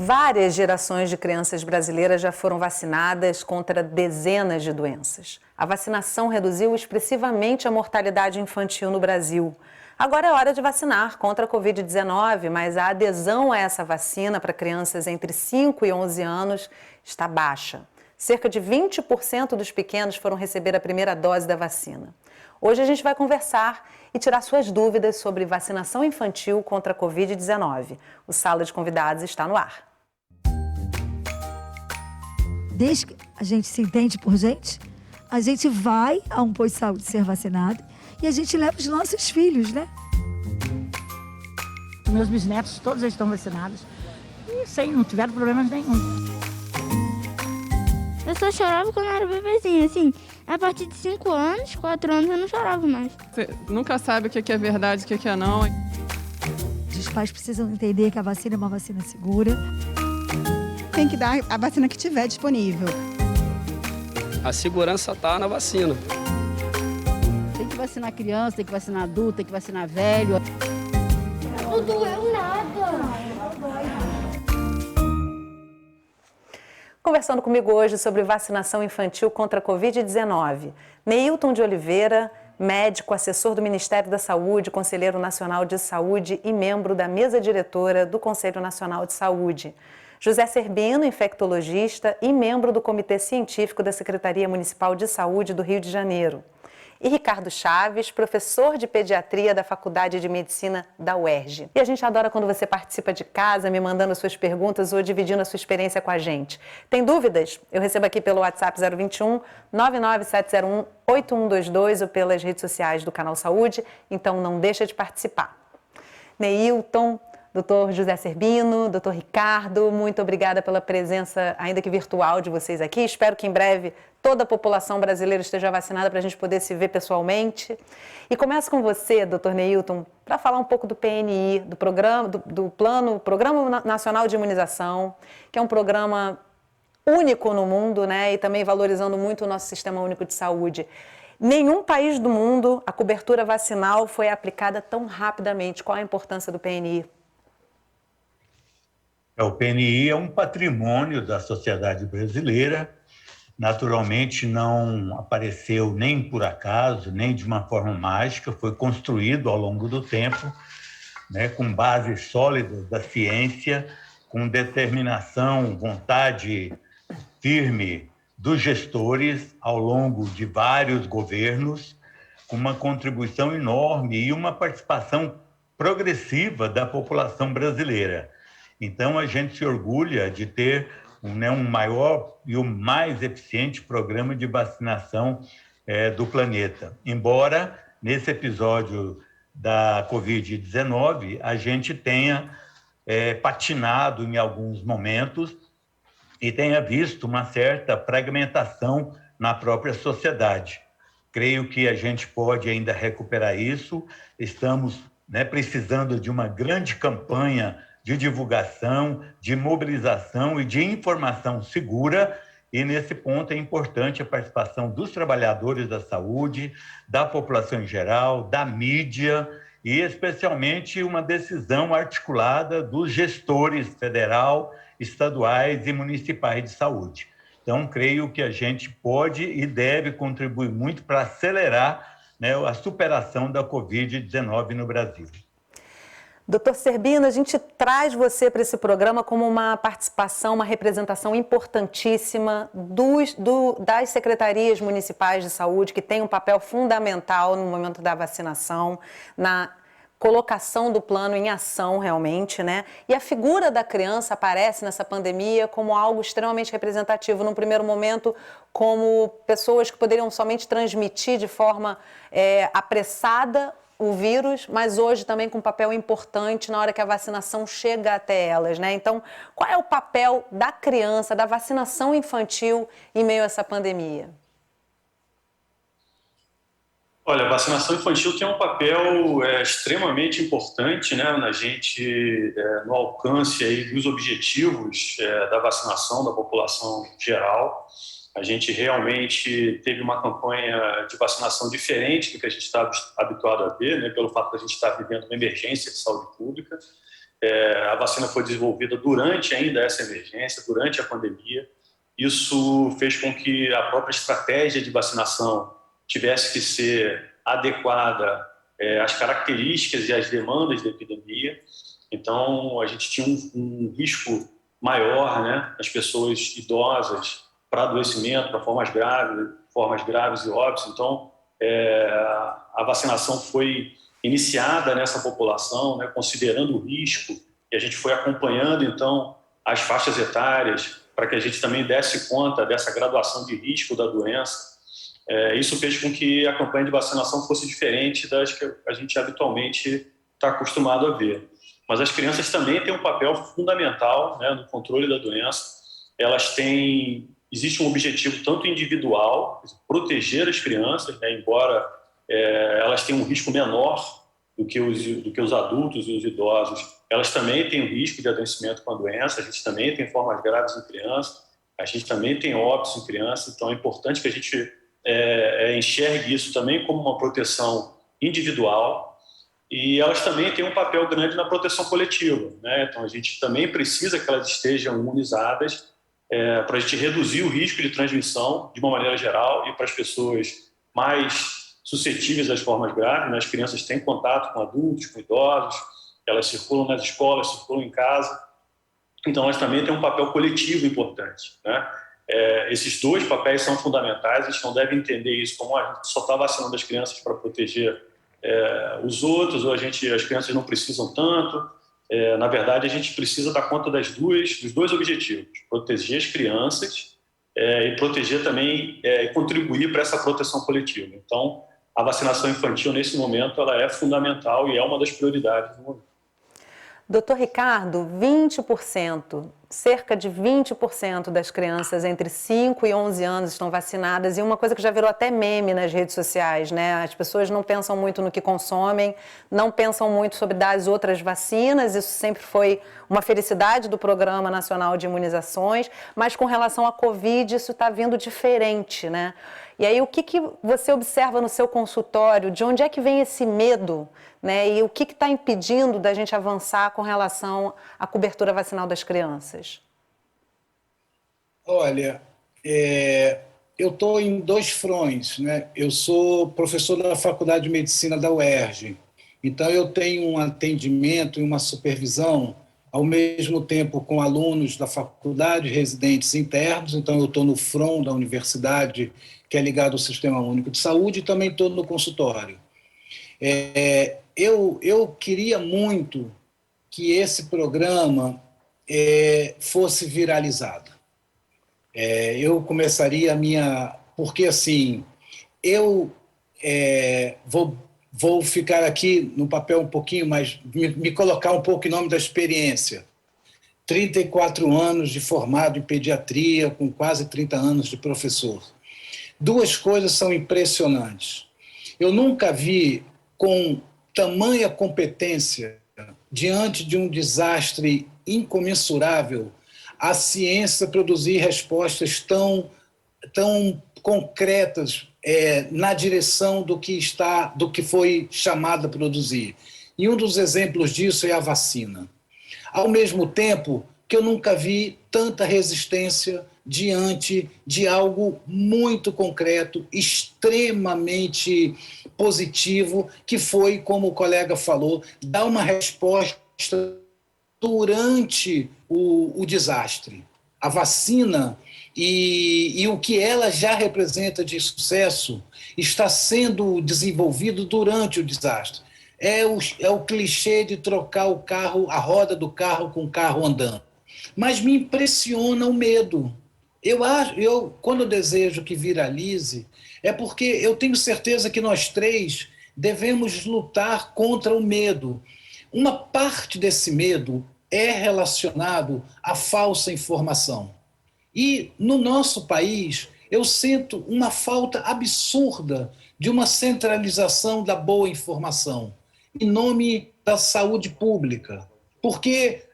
Várias gerações de crianças brasileiras já foram vacinadas contra dezenas de doenças. A vacinação reduziu expressivamente a mortalidade infantil no Brasil. Agora é hora de vacinar contra a Covid-19, mas a adesão a essa vacina para crianças entre 5 e 11 anos está baixa. Cerca de 20% dos pequenos foram receber a primeira dose da vacina. Hoje a gente vai conversar e tirar suas dúvidas sobre vacinação infantil contra a Covid-19. O Sala de Convidados está no ar. Desde que a gente se entende por gente, a gente vai a um posto de saúde ser vacinado e a gente leva os nossos filhos, né? Meus bisnetos, todos eles estão vacinados e não tiveram problemas nenhum. Eu só chorava quando eu era bebezinho, assim. A partir de 5 anos, 4 anos, eu não chorava mais. Você nunca sabe o que é verdade e o que é não. Os pais precisam entender que a vacina é uma vacina segura. Tem que dar a vacina que tiver disponível. A segurança está na vacina. Tem que vacinar criança, tem que vacinar adulto, tem que vacinar velho. Não doeu nada. Conversando comigo hoje sobre vacinação infantil contra a Covid-19, Neilton de Oliveira, médico, assessor do Ministério da Saúde, conselheiro nacional de saúde e membro da mesa diretora do Conselho Nacional de Saúde. José Serbino, infectologista e membro do Comitê Científico da Secretaria Municipal de Saúde do Rio de Janeiro. E Ricardo Chaves, professor de pediatria da Faculdade de Medicina da UERJ. E a gente adora quando você participa de casa, me mandando suas perguntas ou dividindo a sua experiência com a gente. Tem dúvidas? Eu recebo aqui pelo WhatsApp 021 99701 8122 ou pelas redes sociais do Canal Saúde, então não deixa de participar. Neilton, Dr. José Serbino, Dr. Ricardo, muito obrigada pela presença, ainda que virtual, de vocês aqui. Espero que em breve toda a população brasileira esteja vacinada para a gente poder se ver pessoalmente. E começo com você, Dr. Neilton, para falar um pouco do PNI, do programa, do Programa Nacional de Imunização, que é um programa único no mundo, né? E também valorizando muito o nosso Sistema Único de Saúde. Nenhum país do mundo a cobertura vacinal foi aplicada tão rapidamente. Qual a importância do PNI? O PNI é um patrimônio da sociedade brasileira, naturalmente não apareceu nem por acaso, nem de uma forma mágica, foi construído ao longo do tempo, né, com bases sólidas da ciência, com determinação, vontade firme dos gestores ao longo de vários governos, com uma contribuição enorme e uma participação progressiva da população brasileira. Então, a gente se orgulha de ter um maior e o mais eficiente programa de vacinação do planeta. Embora, nesse episódio da Covid-19, a gente tenha patinado em alguns momentos e tenha visto uma certa fragmentação na própria sociedade. Creio que a gente pode ainda recuperar isso. Estamos precisando de uma grande campanha de divulgação, de mobilização e de informação segura, e nesse ponto é importante a participação dos trabalhadores da saúde, da população em geral, da mídia e especialmente uma decisão articulada dos gestores federal, estaduais e municipais de saúde. Então, creio que a gente pode e deve contribuir muito para acelerar a superação da Covid-19 no Brasil. Doutor Serbino, a gente traz você para esse programa como uma participação, uma representação importantíssima das secretarias municipais de saúde, que tem um papel fundamental no momento da vacinação, na colocação do plano em ação realmente, né? E a figura da criança aparece nessa pandemia como algo extremamente representativo. Num primeiro momento, como pessoas que poderiam somente transmitir de forma apressada o vírus, mas hoje também com um papel importante na hora que a vacinação chega até elas, né? Então, qual é o papel da criança, da vacinação infantil em meio a essa pandemia? Olha, a vacinação infantil tem um papel extremamente importante, né, no alcance aí dos objetivos da vacinação da população geral. A gente realmente teve uma campanha de vacinação diferente do que a gente está habituado a ver, né, pelo fato de a gente estar vivendo uma emergência de saúde pública. A vacina foi desenvolvida durante ainda essa emergência, durante a pandemia. Isso fez com que a própria estratégia de vacinação tivesse que ser adequada às características e às demandas da epidemia. Então, a gente tinha um risco maior, né, nas pessoas idosas para adoecimento, para formas graves e óbitos. Então, a vacinação foi iniciada nessa população, né, considerando o risco, e a gente foi acompanhando, então, as faixas etárias, para que a gente também desse conta dessa graduação de risco da doença. Isso fez com que a campanha de vacinação fosse diferente das que a gente habitualmente está acostumado a ver. Mas as crianças também têm um papel fundamental, né, no controle da doença. Existe um objetivo tanto individual, proteger as crianças, né, embora elas tenham um risco menor do que os adultos e os idosos, elas também têm um risco de adoecimento com a doença, a gente também tem formas graves em criança, a gente também tem óbitos em criança, então é importante que a gente enxergue isso também como uma proteção individual, e elas também têm um papel grande na proteção coletiva, né? Então a gente também precisa que elas estejam imunizadas para a gente reduzir o risco de transmissão de uma maneira geral e para as pessoas mais suscetíveis às formas graves, né? As crianças têm contato com adultos, com idosos, elas circulam nas escolas, circulam em casa, então elas também têm um papel coletivo importante, né? Esses dois papéis são fundamentais, a gente não deve entender isso como a gente só está vacinando as crianças para proteger os outros, ou as crianças não precisam tanto. Na verdade, a gente precisa dar conta dos dois objetivos, proteger as crianças e proteger também e contribuir para essa proteção coletiva. Então, a vacinação infantil, nesse momento, ela é fundamental e é uma das prioridades do momento. Doutor Ricardo, 20%, cerca de 20% das crianças entre 5 e 11 anos estão vacinadas, e uma coisa que já virou até meme nas redes sociais, né? As pessoas não pensam muito no que consomem, não pensam muito sobre dar as outras vacinas, isso sempre foi uma felicidade do Programa Nacional de Imunizações, mas com relação à Covid isso está vindo diferente, né? E aí o que você observa no seu consultório, de onde é que vem esse medo, né? E o que está impedindo da gente avançar com relação à cobertura vacinal das crianças? Olha, eu estou em dois frontes, né? Eu sou professor da Faculdade de Medicina da UERJ, então eu tenho um atendimento e uma supervisão ao mesmo tempo com alunos da faculdade, residentes internos, então eu estou no front da universidade, que é ligado ao Sistema Único de Saúde, e também estou no consultório. Eu queria muito que esse programa fosse viralizado. Eu começaria a minha... Porque, assim, eu vou ficar aqui no papel um pouquinho, mas me colocar um pouco em nome da experiência. 34 anos de formado em pediatria, com quase 30 anos de professor. Duas coisas são impressionantes. Eu nunca vi com tamanha competência, diante de um desastre incomensurável, a ciência produzir respostas tão concretas na direção do que foi chamado a produzir. E um dos exemplos disso é a vacina. Ao mesmo tempo que eu nunca vi tanta resistência diante de algo muito concreto, extremamente positivo, que foi, como o colega falou, dar uma resposta durante o desastre. A vacina e o que ela já representa de sucesso está sendo desenvolvido durante o desastre. É o clichê de trocar a roda do carro com o carro andando. Mas me impressiona o medo. Quando eu desejo que viralize, é porque eu tenho certeza que nós três devemos lutar contra o medo. Uma parte desse medo é relacionado à falsa informação. E no nosso país, eu sinto uma falta absurda de uma centralização da boa informação, em nome da saúde pública. Porque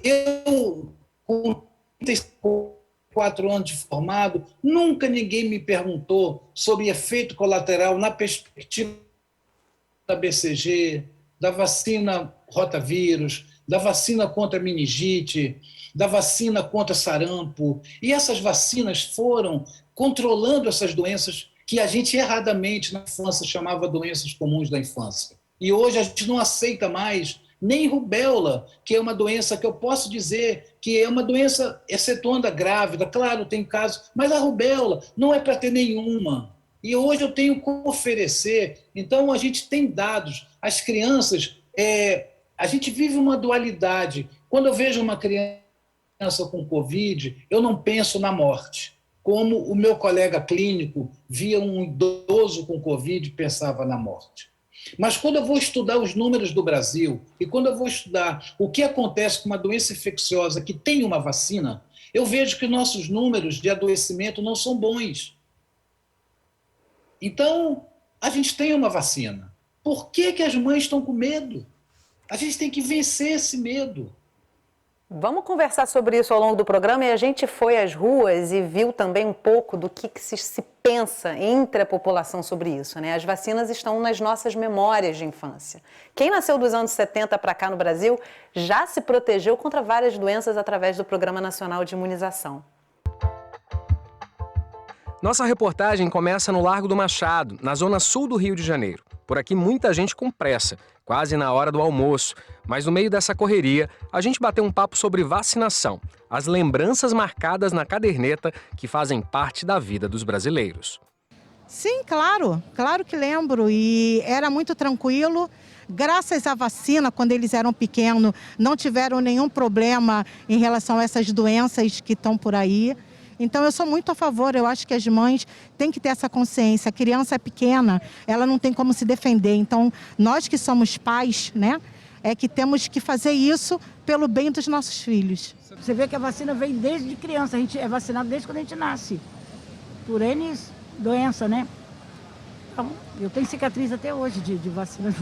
eu, com 34 anos de formado, nunca ninguém me perguntou sobre efeito colateral na perspectiva da BCG, da vacina rotavírus, da vacina contra meningite, da vacina contra sarampo. E essas vacinas foram controlando essas doenças que a gente erradamente na infância chamava doenças comuns da infância. E hoje a gente não aceita mais nem rubéola, que é uma doença que eu posso dizer que é uma doença, excetuando a grávida, claro, tem casos, mas a rubéola não é para ter nenhuma. E hoje eu tenho como oferecer. Então, a gente tem dados. As crianças, a gente vive uma dualidade. Quando eu vejo uma criança com Covid, eu não penso na morte. Como o meu colega clínico via um idoso com Covid e pensava na morte. Mas quando eu vou estudar os números do Brasil e quando eu vou estudar o que acontece com uma doença infecciosa que tem uma vacina, eu vejo que nossos números de adoecimento não são bons. Então, a gente tem uma vacina. Por que as mães estão com medo? A gente tem que vencer esse medo. Vamos conversar sobre isso ao longo do programa, e a gente foi às ruas e viu também um pouco do que se pensa entre a população sobre isso, né? As vacinas estão nas nossas memórias de infância. Quem nasceu dos anos 70 para cá no Brasil já se protegeu contra várias doenças através do Programa Nacional de Imunização. Nossa reportagem começa no Largo do Machado, na zona sul do Rio de Janeiro. Por aqui muita gente com pressa, quase na hora do almoço. Mas no meio dessa correria, a gente bateu um papo sobre vacinação, as lembranças marcadas na caderneta que fazem parte da vida dos brasileiros. Sim, claro que lembro, e era muito tranquilo. Graças à vacina, quando eles eram pequenos, não tiveram nenhum problema em relação a essas doenças que estão por aí. Então, eu sou muito a favor, eu acho que as mães têm que ter essa consciência. A criança é pequena, ela não tem como se defender. Então, nós que somos pais, né, é que temos que fazer isso pelo bem dos nossos filhos. Você vê que a vacina vem desde criança, a gente é vacinado desde quando a gente nasce, por N doença, né? Então, eu tenho cicatriz até hoje de vacina.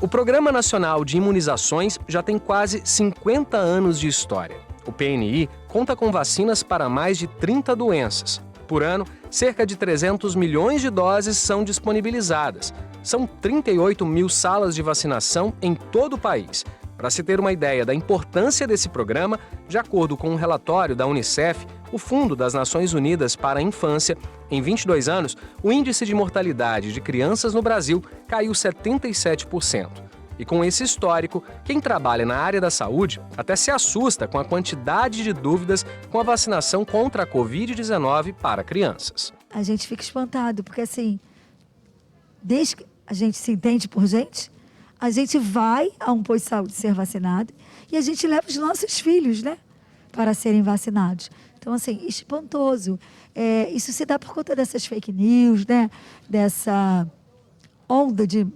O Programa Nacional de Imunizações já tem quase 50 anos de história. O PNI conta com vacinas para mais de 30 doenças. Por ano, cerca de 300 milhões de doses são disponibilizadas. São 38 mil salas de vacinação em todo o país. Para se ter uma ideia da importância desse programa, de acordo com um relatório da Unicef, o Fundo das Nações Unidas para a Infância, em 22 anos, o índice de mortalidade de crianças no Brasil caiu 77%. E com esse histórico, quem trabalha na área da saúde até se assusta com a quantidade de dúvidas com a vacinação contra a Covid-19 para crianças. A gente fica espantado, porque assim, desde que a gente se entende por gente, a gente vai a um posto de saúde ser vacinado e a gente leva os nossos filhos, né, para serem vacinados. Então, assim, espantoso. Isso se dá por conta dessas fake news, né, dessa onda de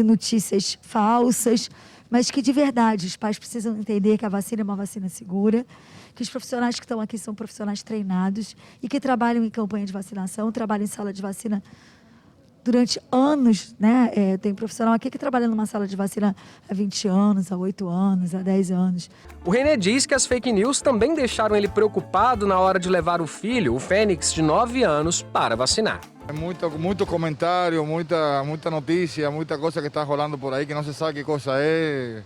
notícias falsas, mas que de verdade os pais precisam entender que a vacina é uma vacina segura, que os profissionais que estão aqui são profissionais treinados e que trabalham em campanha de vacinação, trabalham em sala de vacina durante anos, né? Tem profissional aqui que trabalha numa sala de vacina há 20 anos, há 8 anos, há 10 anos. O René diz que as fake news também deixaram ele preocupado na hora de levar o filho, o Fênix, de 9 anos, para vacinar. Muito comentário, muita notícia, muita coisa que está rolando por aí que não se sabe que coisa é.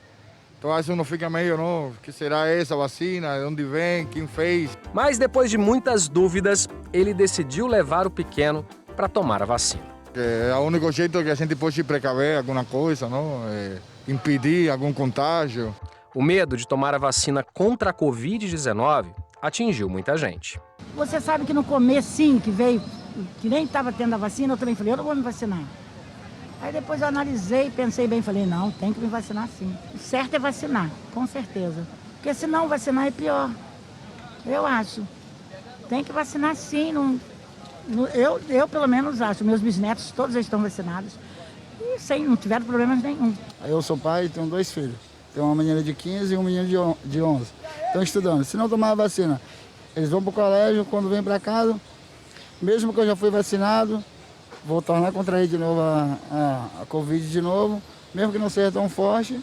Então às vezes uno fica meio, não, que será essa vacina, de onde vem, quem fez. Mas depois de muitas dúvidas, ele decidiu levar o pequeno para tomar a vacina. É o único jeito que a gente pode precaver alguma coisa, não? Impedir algum contágio. O medo de tomar a vacina contra a Covid-19 atingiu muita gente. Você sabe que no começo, sim, que veio, que nem estava tendo a vacina, eu também falei, eu não vou me vacinar. Aí depois eu analisei, pensei bem, falei, não, tem que me vacinar sim. O certo é vacinar, com certeza. Porque se não vacinar é pior, eu acho. Tem que vacinar sim, eu pelo menos acho, meus bisnetos todos estão vacinados e não tiveram problemas nenhum. Eu sou pai e tenho 2 filhos. Tenho uma menina de 15 e um menino de 11. Estão estudando. Se não tomar a vacina, eles vão para o colégio, quando vêm para casa, mesmo que eu já fui vacinado, vou tornar a contrair de novo a Covid de novo, mesmo que não seja tão forte,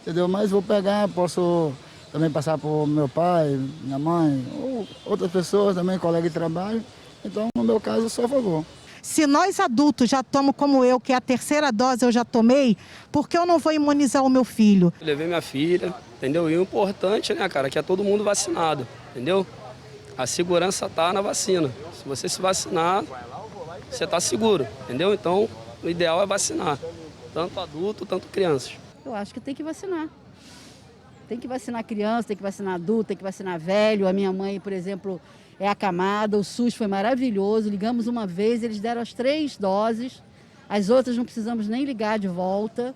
entendeu? Mas vou pegar, posso também passar por meu pai, minha mãe, ou outras pessoas também, colega de trabalho. Então, no meu caso, eu sou a favor. Se nós adultos já tomamos, como eu, que a terceira dose eu já tomei, por que eu não vou imunizar o meu filho? Eu levei minha filha, entendeu? E o importante, né, cara, que é todo mundo vacinado, entendeu? A segurança tá na vacina. Se você se vacinar, você tá seguro, entendeu? Então, o ideal é vacinar, tanto adulto, tanto crianças. Eu acho que tem que vacinar. Tem que vacinar criança, tem que vacinar adulto, tem que vacinar velho. A minha mãe, por exemplo, é acamada, o SUS foi maravilhoso. Ligamos uma vez, eles deram as 3 doses, as outras não precisamos nem ligar de volta.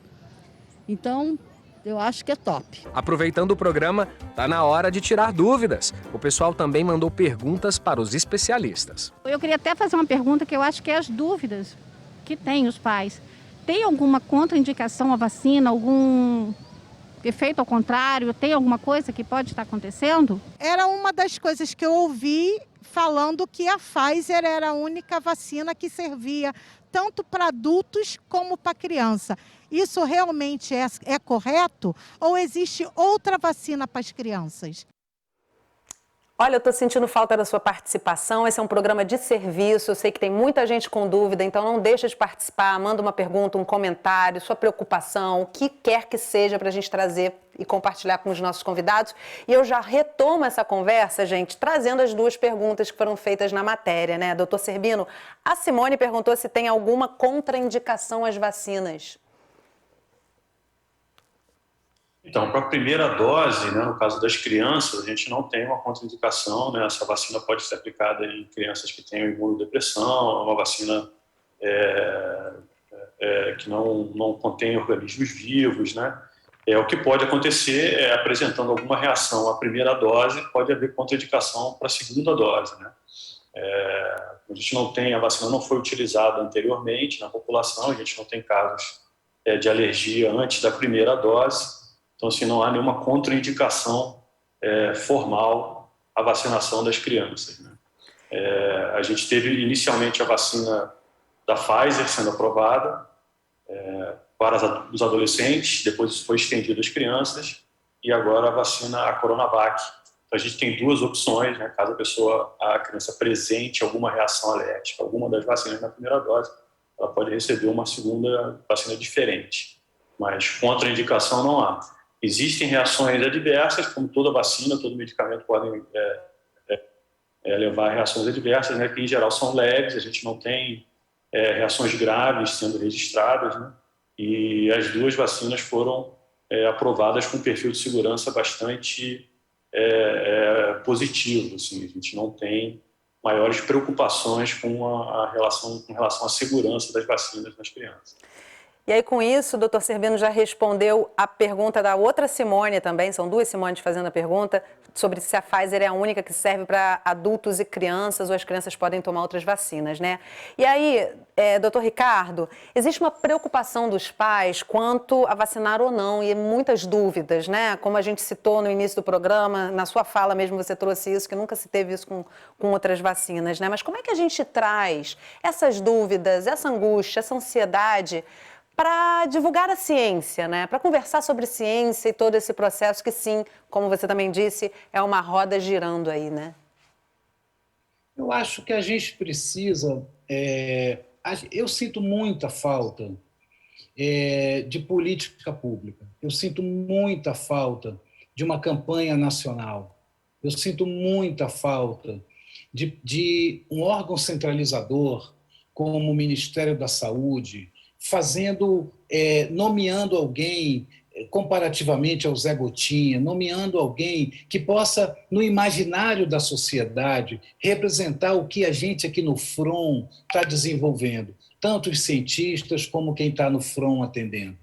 Então, eu acho que é top. Aproveitando o programa, tá na hora de tirar dúvidas. O pessoal também mandou perguntas para os especialistas. Eu queria até fazer uma pergunta que eu acho que é as dúvidas que têm os pais. Tem alguma contraindicação à vacina, algum efeito ao contrário? Tem alguma coisa que pode estar acontecendo? Era uma das coisas que eu ouvi falando que a Pfizer era a única vacina que servia tanto para adultos como para criança. Isso realmente é correto? Ou existe outra vacina para as crianças? Olha, eu estou sentindo falta da sua participação. Esse é um programa de serviço. Eu sei que tem muita gente com dúvida, então não deixa de participar. Manda uma pergunta, um comentário, sua preocupação, o que quer que seja para a gente trazer e compartilhar com os nossos convidados. E eu já retomo essa conversa, gente, trazendo as 2 perguntas que foram feitas na matéria, né? Doutor Cerbino, a Simone perguntou se tem alguma contraindicação às vacinas. Então, para a primeira dose, né, no caso das crianças, a gente não tem uma contraindicação, né? Essa vacina pode ser aplicada em crianças que têm imunodepressão, é uma vacina que não contém organismos vivos, né? O que pode acontecer é, apresentando alguma reação à primeira dose, pode haver contraindicação para a segunda dose, né? A gente não tem, a vacina não foi utilizada anteriormente na população, a gente não tem casos de alergia antes da primeira dose. Então, assim, não há nenhuma contraindicação formal à vacinação das crianças, né? A gente teve inicialmente a vacina da Pfizer sendo aprovada para os adolescentes, depois isso foi estendido às crianças, e agora a vacina, a Coronavac. Então, a gente tem 2 opções, né? Caso a criança apresente alguma reação alérgica, alguma das vacinas na primeira dose, ela pode receber uma segunda vacina diferente, mas contraindicação não há. Existem reações adversas, como toda vacina, todo medicamento podem levar a reações adversas, né, que em geral são leves, a gente não tem reações graves sendo registradas, né, e as 2 vacinas foram aprovadas com um perfil de segurança bastante positivo. Assim, a gente não tem maiores preocupações com relação à segurança das vacinas nas crianças. E aí, com isso, o doutor Cerbino já respondeu a pergunta da outra Simone também, são 2 Simones fazendo a pergunta, sobre se a Pfizer é a única que serve para adultos e crianças, ou as crianças podem tomar outras vacinas, né? E aí, doutor Ricardo, existe uma preocupação dos pais quanto a vacinar ou não, e muitas dúvidas, né? Como a gente citou no início do programa, na sua fala mesmo você trouxe isso, que nunca se teve isso com outras vacinas, né? Mas como é que a gente traz essas dúvidas, essa angústia, essa ansiedade para divulgar a ciência, né? Para conversar sobre ciência e todo esse processo que, sim, como você também disse, é uma roda girando aí, né? Eu acho que a gente precisa... eu sinto muita falta de política pública. Eu sinto muita falta de uma campanha nacional. Eu sinto muita falta de um órgão centralizador como o Ministério da Saúde, nomeando alguém comparativamente ao Zé Gotinha, nomeando alguém que possa, no imaginário da sociedade, representar o que a gente aqui no front está desenvolvendo, tanto os cientistas como quem está no front atendendo.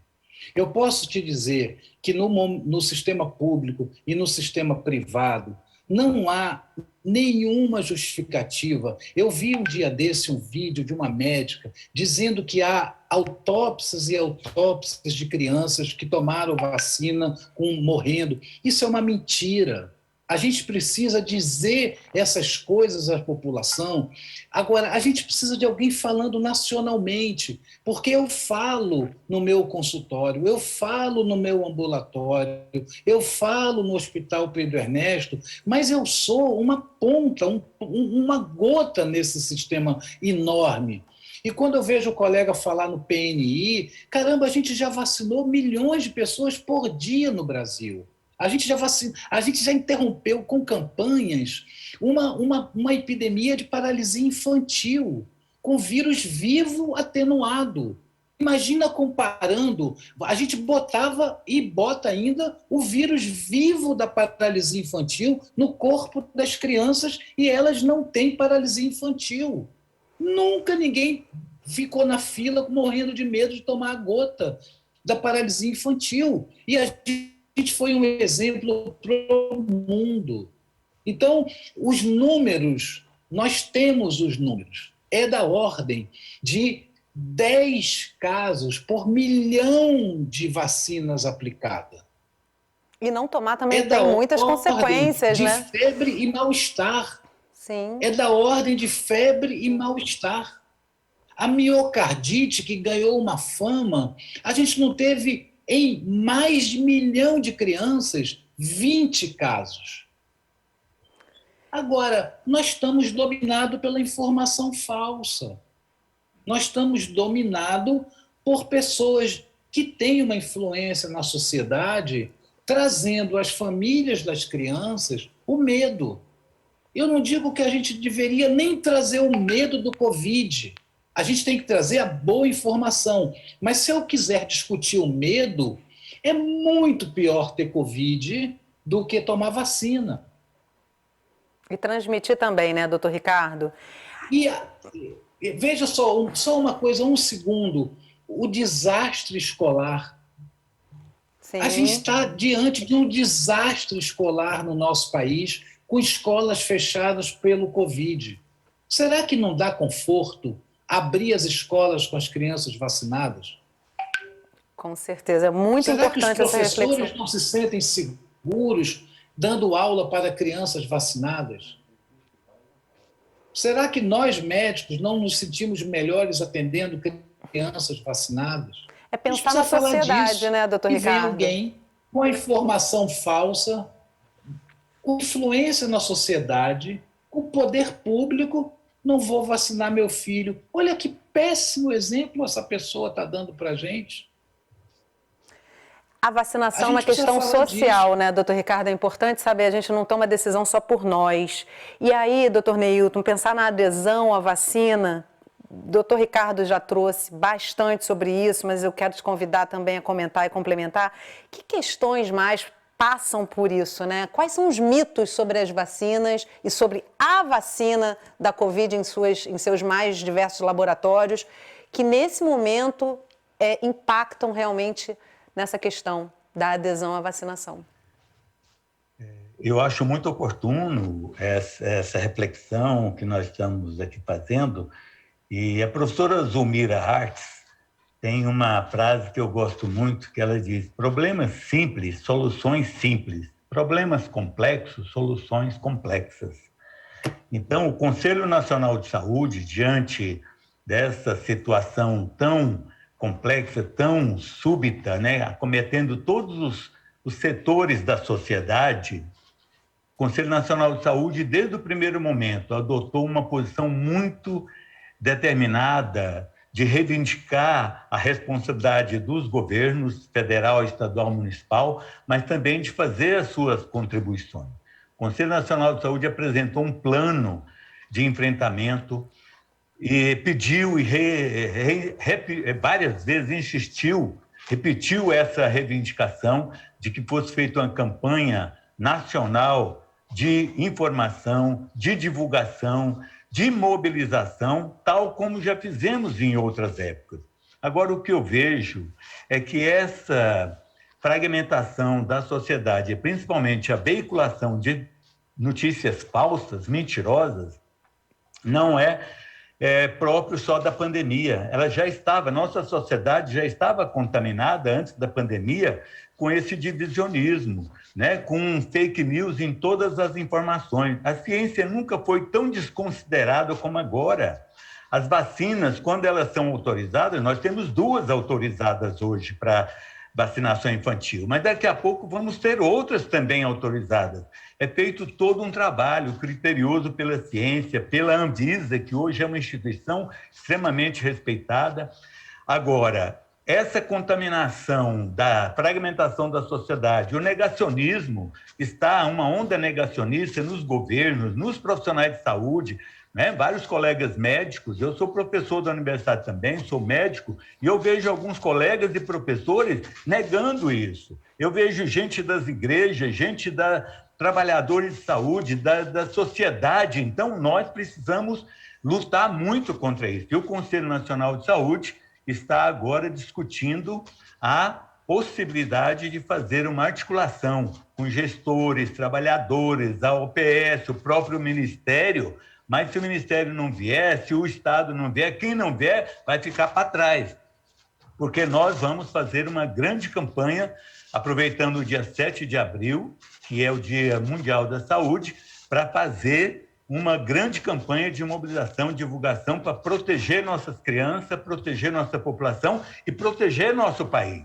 Eu posso te dizer que no sistema público e no sistema privado não há nenhuma justificativa. Eu vi um dia desse um vídeo de uma médica dizendo que há autópsias e autópsias de crianças que tomaram vacina morrendo. Isso é uma mentira. A gente precisa dizer essas coisas à população. Agora, a gente precisa de alguém falando nacionalmente, porque eu falo no meu consultório, eu falo no meu ambulatório, eu falo no Hospital Pedro Ernesto, mas eu sou uma ponta, uma gota nesse sistema enorme. E quando eu vejo o colega falar no PNI, caramba, a gente já vacinou milhões de pessoas por dia no Brasil. A gente já interrompeu com campanhas uma epidemia de paralisia infantil, com vírus vivo atenuado. Imagina comparando, a gente botava e bota ainda o vírus vivo da paralisia infantil no corpo das crianças e elas não têm paralisia infantil. Nunca ninguém ficou na fila morrendo de medo de tomar a gota da paralisia infantil. E a gente foi um exemplo para o mundo. Então, os números, nós temos os números, é da ordem de 10 casos por milhão de vacinas aplicadas. E não tomar também tem muitas consequências, né? De febre e mal-estar. Sim. É da ordem de febre e mal-estar. A miocardite, que ganhou uma fama, a gente não teve em mais de 1 milhão de crianças 20 casos. Agora, nós estamos dominados pela informação falsa. Nós estamos dominados por pessoas que têm uma influência na sociedade, trazendo às famílias das crianças o medo. Eu não digo que a gente deveria nem trazer o medo do Covid. A gente tem que trazer a boa informação. Mas se eu quiser discutir o medo, é muito pior ter Covid do que tomar vacina. E transmitir também, né, doutor Ricardo? E veja só uma coisa, um segundo. O desastre escolar. Sim. A gente está diante de um desastre escolar no nosso país, com escolas fechadas pelo Covid. Será que não dá conforto abrir as escolas com as crianças vacinadas? Com certeza, é muito importante essa reflexão. Será que os professores não se sentem seguros dando aula para crianças vacinadas? Será que nós, médicos, não nos sentimos melhores atendendo crianças vacinadas? É pensar na sociedade, né, doutor Ricardo? E vem alguém com a informação falsa, com influência na sociedade, com poder público, não vou vacinar meu filho. Olha que péssimo exemplo essa pessoa está dando para a gente. A vacinação é uma questão social, né, doutor Ricardo? É importante saber, a gente não toma decisão só por nós. E aí, doutor Neilton, pensar na adesão à vacina, doutor Ricardo já trouxe bastante sobre isso, mas eu quero te convidar também a comentar e complementar. Que questões mais passam por isso, né? Quais são os mitos sobre as vacinas e sobre a vacina da Covid em seus mais diversos laboratórios, que nesse momento impactam realmente nessa questão da adesão à vacinação? Eu acho muito oportuno essa reflexão que nós estamos aqui fazendo, e a professora Zulmira Hartz tem uma frase que eu gosto muito, que ela diz: problemas simples, soluções simples. Problemas complexos, soluções complexas. Então, o Conselho Nacional de Saúde, diante dessa situação tão complexa, tão súbita, né, acometendo todos os setores da sociedade, o Conselho Nacional de Saúde, desde o primeiro momento, adotou uma posição muito determinada de reivindicar a responsabilidade dos governos federal, estadual, municipal, mas também de fazer as suas contribuições. O Conselho Nacional de Saúde apresentou um plano de enfrentamento e pediu e várias vezes insistiu, repetiu essa reivindicação de que fosse feita uma campanha nacional de informação, de divulgação, de mobilização, tal como já fizemos em outras épocas. Agora, o que eu vejo é que essa fragmentação da sociedade, principalmente a veiculação de notícias falsas, mentirosas, não é próprio só da pandemia. Ela já estava, nossa sociedade já estava contaminada antes da pandemia com esse divisionismo, né? Com fake news em todas as informações. A ciência nunca foi tão desconsiderada como agora. As vacinas, quando elas são autorizadas, nós temos 2 autorizadas hoje para vacinação infantil, mas daqui a pouco vamos ter outras também autorizadas. É feito todo um trabalho criterioso pela ciência, pela Anvisa, que hoje é uma instituição extremamente respeitada. Agora, essa contaminação da fragmentação da sociedade, o negacionismo, está uma onda negacionista nos governos, nos profissionais de saúde, né? Vários colegas médicos, eu sou professor da universidade também, sou médico, e eu vejo alguns colegas e professores negando isso. Eu vejo gente das igrejas, gente trabalhadores de saúde, da sociedade. Então, nós precisamos lutar muito contra isso. E o Conselho Nacional de Saúde está agora discutindo a possibilidade de fazer uma articulação com gestores, trabalhadores, a OPS, o próprio Ministério, mas se o Ministério não vier, se o Estado não vier, quem não vier vai ficar para trás, porque nós vamos fazer uma grande campanha, aproveitando o dia 7 de abril, que é o Dia Mundial da Saúde, para fazer uma grande campanha de mobilização, divulgação para proteger nossas crianças, proteger nossa população e proteger nosso país.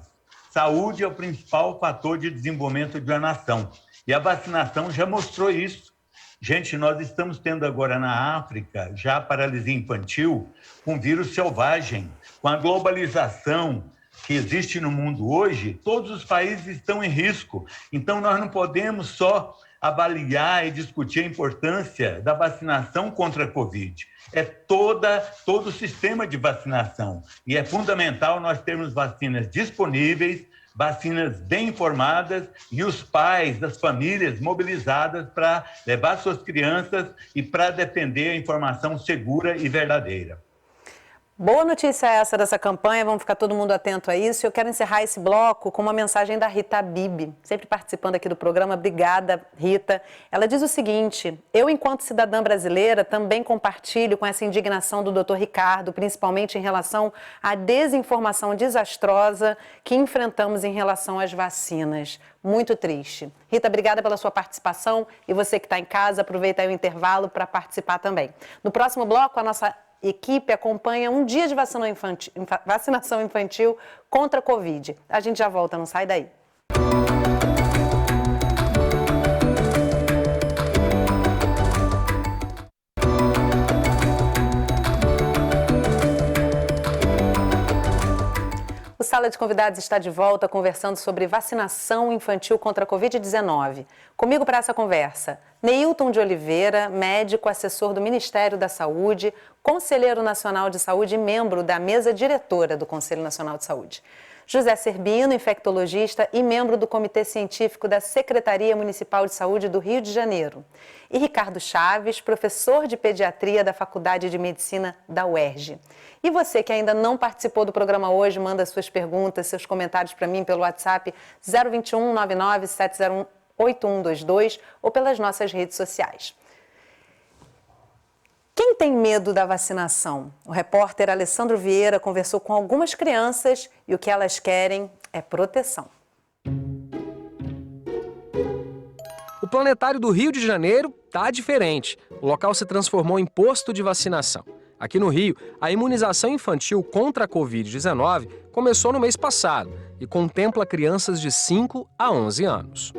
Saúde é o principal fator de desenvolvimento de uma nação. E a vacinação já mostrou isso. Gente, nós estamos tendo agora na África já paralisia infantil com vírus selvagem, com a globalização que existe no mundo hoje, todos os países estão em risco. Então, nós não podemos só avaliar e discutir a importância da vacinação contra a Covid. É todo o sistema de vacinação. E é fundamental nós termos vacinas disponíveis, vacinas bem informadas e os pais das famílias mobilizadas para levar suas crianças e para defender a informação segura e verdadeira. Boa notícia essa dessa campanha, vamos ficar todo mundo atento a isso. Eu quero encerrar esse bloco com uma mensagem da Rita Bibi, sempre participando aqui do programa. Obrigada, Rita. Ela diz o seguinte: eu, enquanto cidadã brasileira, também compartilho com essa indignação do Dr. Ricardo, principalmente em relação à desinformação desastrosa que enfrentamos em relação às vacinas. Muito triste. Rita, obrigada pela sua participação e você que está em casa, aproveita aí o intervalo para participar também. No próximo bloco, a nossa equipe acompanha um dia de vacinação infantil contra a Covid. A gente já volta, não sai daí. O Sala de Convidados está de volta conversando sobre vacinação infantil contra a Covid-19. Comigo para essa conversa, Neilton de Oliveira, médico, assessor do Ministério da Saúde, conselheiro nacional de saúde e membro da mesa diretora do Conselho Nacional de Saúde. José Serbino, infectologista e membro do Comitê Científico da Secretaria Municipal de Saúde do Rio de Janeiro. E Ricardo Chaves, professor de pediatria da Faculdade de Medicina da UERJ. E você que ainda não participou do programa hoje, manda suas perguntas, seus comentários para mim pelo WhatsApp 021 99 701 8122 ou pelas nossas redes sociais. Quem tem medo da vacinação? O repórter Alessandro Vieira conversou com algumas crianças e o que elas querem é proteção. O planetário do Rio de Janeiro está diferente. O local se transformou em posto de vacinação. Aqui no Rio, a imunização infantil contra a Covid-19 começou no mês passado e contempla crianças de 5 a 11 anos.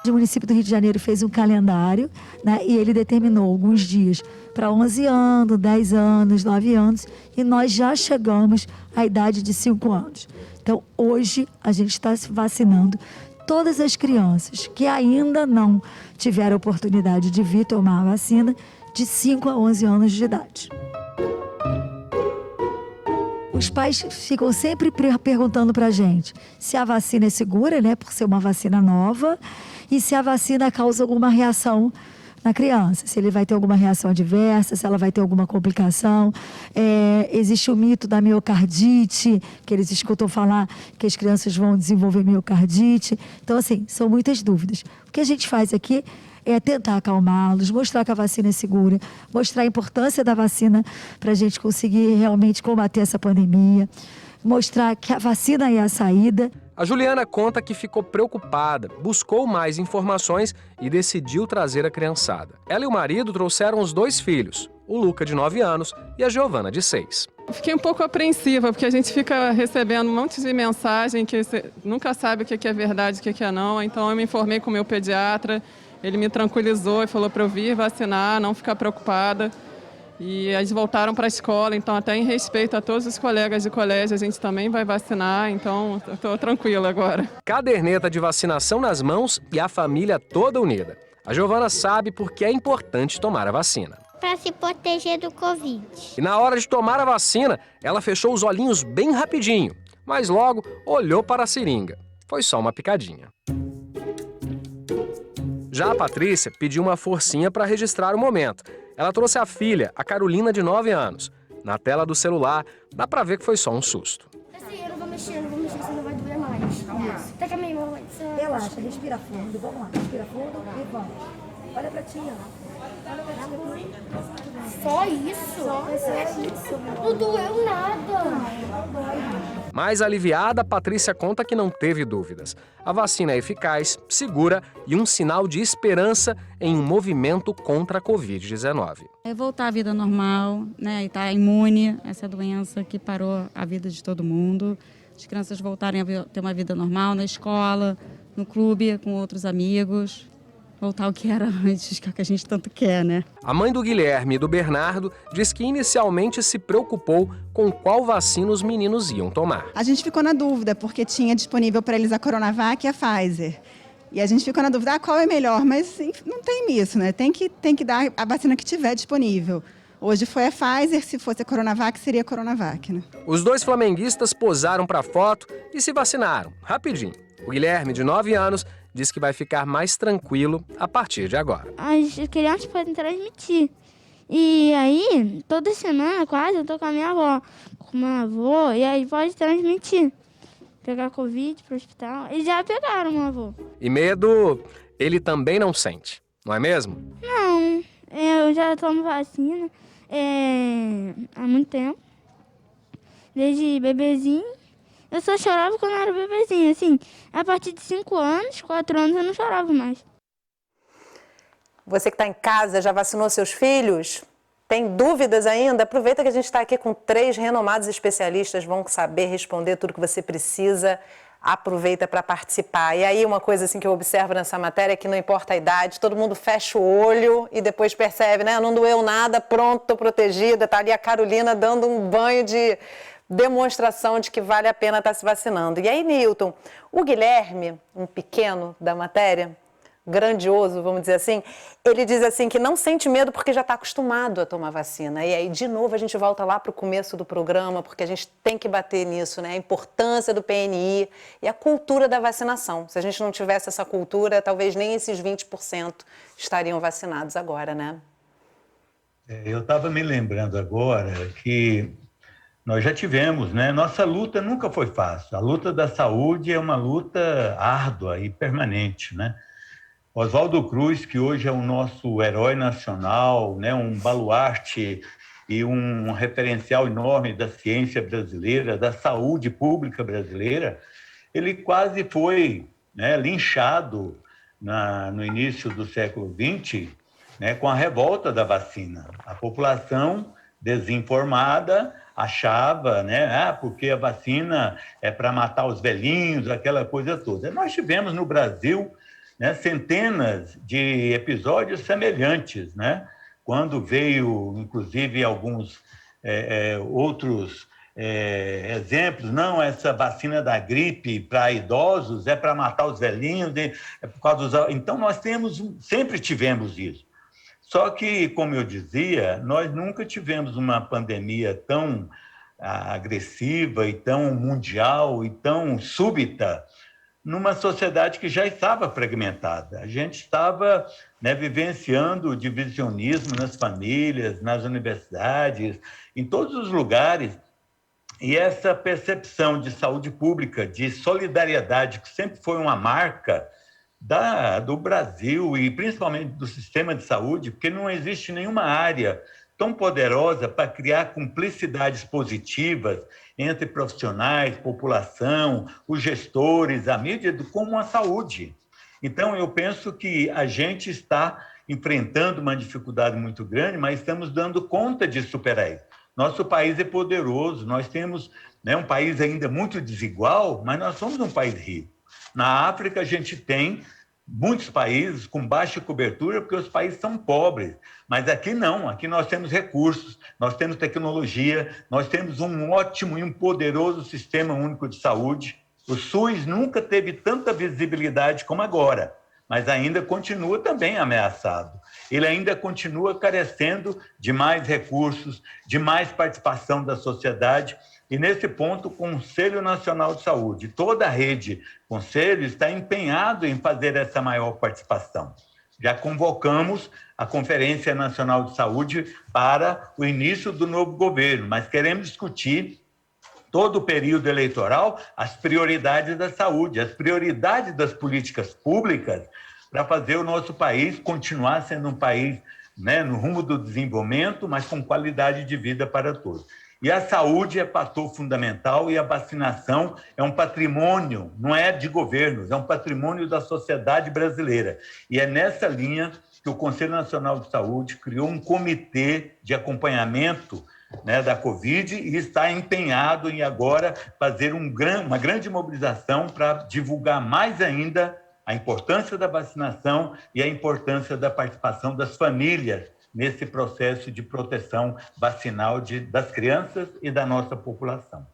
O município do Rio de Janeiro fez um calendário, né, e ele determinou alguns dias para 11 anos, 10 anos, 9 anos, e nós já chegamos à idade de 5 anos. Então, hoje, a gente está vacinando todas as crianças que ainda não tiveram oportunidade de vir tomar a vacina de 5 a 11 anos de idade. Os pais ficam sempre perguntando para a gente se a vacina é segura, né, por ser uma vacina nova, e se a vacina causa alguma reação na criança, se ele vai ter alguma reação adversa, se ela vai ter alguma complicação. Existe o mito da miocardite, que eles escutam falar que as crianças vão desenvolver miocardite. Então, assim, são muitas dúvidas. O que a gente faz aqui é tentar acalmá-los, mostrar que a vacina é segura, mostrar a importância da vacina para a gente conseguir realmente combater essa pandemia, mostrar que a vacina é a saída. A Juliana conta que ficou preocupada, buscou mais informações e decidiu trazer a criançada. Ela e o marido trouxeram os 2 filhos, o Luca, de 9 anos, e a Giovana, de 6. Fiquei um pouco apreensiva, porque a gente fica recebendo um monte de mensagem que você nunca sabe o que é verdade e o que é não. Então eu me informei com o meu pediatra, ele me tranquilizou e falou para eu vir vacinar, não ficar preocupada. E eles voltaram para a escola, então até em respeito a todos os colegas de colégio, a gente também vai vacinar, então eu estou tranquila agora. Caderneta de vacinação nas mãos e a família toda unida. A Giovana sabe por que é importante tomar a vacina. Para se proteger do Covid. E na hora de tomar a vacina, ela fechou os olhinhos bem rapidinho, mas logo olhou para a seringa. Foi só uma picadinha. Já a Patrícia pediu uma forcinha para registrar o momento. Ela trouxe a filha, a Carolina, de 9 anos. Na tela do celular, dá pra ver que foi só um susto. Assim, eu não vou mexer, senão vai doer mais. Tá com a minha mão. Relaxa, respira fundo. Vamos lá, respira fundo e vamos. Olha pra tia. Olha pra tia. Só isso? Só isso. Não doeu nada. Mais aliviada, a Patrícia conta que não teve dúvidas. A vacina é eficaz, segura e um sinal de esperança em um movimento contra a Covid-19. É voltar à vida normal, né, e estar imune a essa doença que parou a vida de todo mundo. As crianças voltarem a ter uma vida normal na escola, no clube, com outros amigos. Voltar ao que era antes, que é o que a gente tanto quer, né? A mãe do Guilherme e do Bernardo diz que inicialmente se preocupou com qual vacina os meninos iam tomar. A gente ficou na dúvida, porque tinha disponível para eles a Coronavac e a Pfizer. E a gente ficou na dúvida, qual é melhor? Mas enfim, não tem isso, né? Tem que dar a vacina que tiver disponível. Hoje foi a Pfizer, se fosse a Coronavac, seria a Coronavac, né? Os dois flamenguistas posaram para a foto e se vacinaram, rapidinho. O Guilherme, de 9 anos, diz que vai ficar mais tranquilo a partir de agora. As crianças podem transmitir. E aí, toda semana quase, eu tô com a minha avó, com o meu avô, e aí pode transmitir. Pegar Covid pro hospital. Eles já pegaram o meu avô. E medo, ele também não sente, não é mesmo? Não, eu já tomo vacina há muito tempo. Desde bebezinho. Eu só chorava quando eu era bebezinho, assim. A partir de 5 anos, 4 anos, eu não chorava mais. Você que está em casa, já vacinou seus filhos? Tem dúvidas ainda? Aproveita que a gente está aqui com 3 renomados especialistas, vão saber responder tudo que você precisa. Aproveita para participar. E aí uma coisa assim que eu observo nessa matéria é que não importa a idade, todo mundo fecha o olho e depois percebe, né? Não doeu nada, pronto, tô protegida. Tá ali a Carolina dando um banho de demonstração de que vale a pena estar se vacinando. E aí, Newton, o Guilherme, um pequeno da matéria, grandioso, vamos dizer assim, ele diz assim que não sente medo porque já está acostumado a tomar vacina. E aí, de novo, a gente volta lá para o começo do programa, porque a gente tem que bater nisso, né? A importância do PNI e a cultura da vacinação. Se a gente não tivesse essa cultura, talvez nem esses 20% estariam vacinados agora, né? Eu estava me lembrando agora que nós já tivemos, né? Nossa luta nunca foi fácil. A luta da saúde é uma luta árdua e permanente, né? Oswaldo Cruz, que hoje é o nosso herói nacional, né? Um baluarte e um referencial enorme da ciência brasileira, da saúde pública brasileira, ele quase foi, né, linchado no início do século XX, né, com a revolta da vacina. A população desinformada achava, né, porque a vacina é para matar os velhinhos, aquela coisa toda. Nós tivemos no Brasil, né, centenas de episódios semelhantes, né, quando veio, inclusive, alguns outros exemplos. Não, essa vacina da gripe para idosos é para matar os velhinhos, é por causa dos... Então, nós sempre tivemos isso. Só que, como eu dizia, nós nunca tivemos uma pandemia tão agressiva e tão mundial e tão súbita numa sociedade que já estava fragmentada. A gente estava, né, vivenciando o divisionismo nas famílias, nas universidades, em todos os lugares. E essa percepção de saúde pública, de solidariedade, que sempre foi uma marca do Brasil e principalmente do sistema de saúde, porque não existe nenhuma área tão poderosa para criar cumplicidades positivas entre profissionais, população, os gestores, a mídia, como a saúde. Então, eu penso que a gente está enfrentando uma dificuldade muito grande, mas estamos dando conta de superar isso. Nosso país é poderoso, nós temos, né, um país ainda muito desigual, mas nós somos um país rico. Na África, a gente tem muitos países com baixa cobertura porque os países são pobres, mas aqui não, aqui nós temos recursos, nós temos tecnologia, nós temos um ótimo e um poderoso sistema único de saúde. O SUS nunca teve tanta visibilidade como agora, mas ainda continua também ameaçado. Ele ainda continua carecendo de mais recursos, de mais participação da sociedade. E, nesse ponto, o Conselho Nacional de Saúde, toda a rede Conselho, está empenhado em fazer essa maior participação. Já convocamos a Conferência Nacional de Saúde para o início do novo governo, mas queremos discutir todo o período eleitoral as prioridades da saúde, as prioridades das políticas públicas para fazer o nosso país continuar sendo um país, né, no rumo do desenvolvimento, mas com qualidade de vida para todos. E a saúde é fator fundamental e a vacinação é um patrimônio, não é de governos, é um patrimônio da sociedade brasileira. E é nessa linha que o Conselho Nacional de Saúde criou um comitê de acompanhamento, né, da Covid e está empenhado em agora fazer uma grande mobilização para divulgar mais ainda a importância da vacinação e a importância da participação das famílias nesse processo de proteção vacinal das crianças e da nossa população.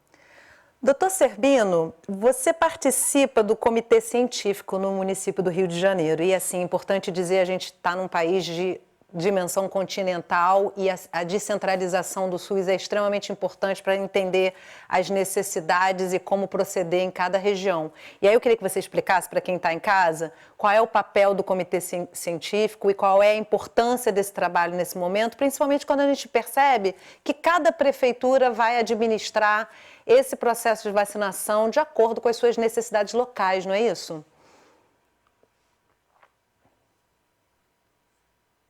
Doutor Cerbino, você participa do comitê científico no município do Rio de Janeiro e, assim, é importante dizer, a gente está num país de dimensão continental e a descentralização do SUS é extremamente importante para entender as necessidades e como proceder em cada região. E aí eu queria que você explicasse para quem está em casa qual é o papel do comitê científico e qual é a importância desse trabalho nesse momento, principalmente quando a gente percebe que cada prefeitura vai administrar esse processo de vacinação de acordo com as suas necessidades locais, não é isso?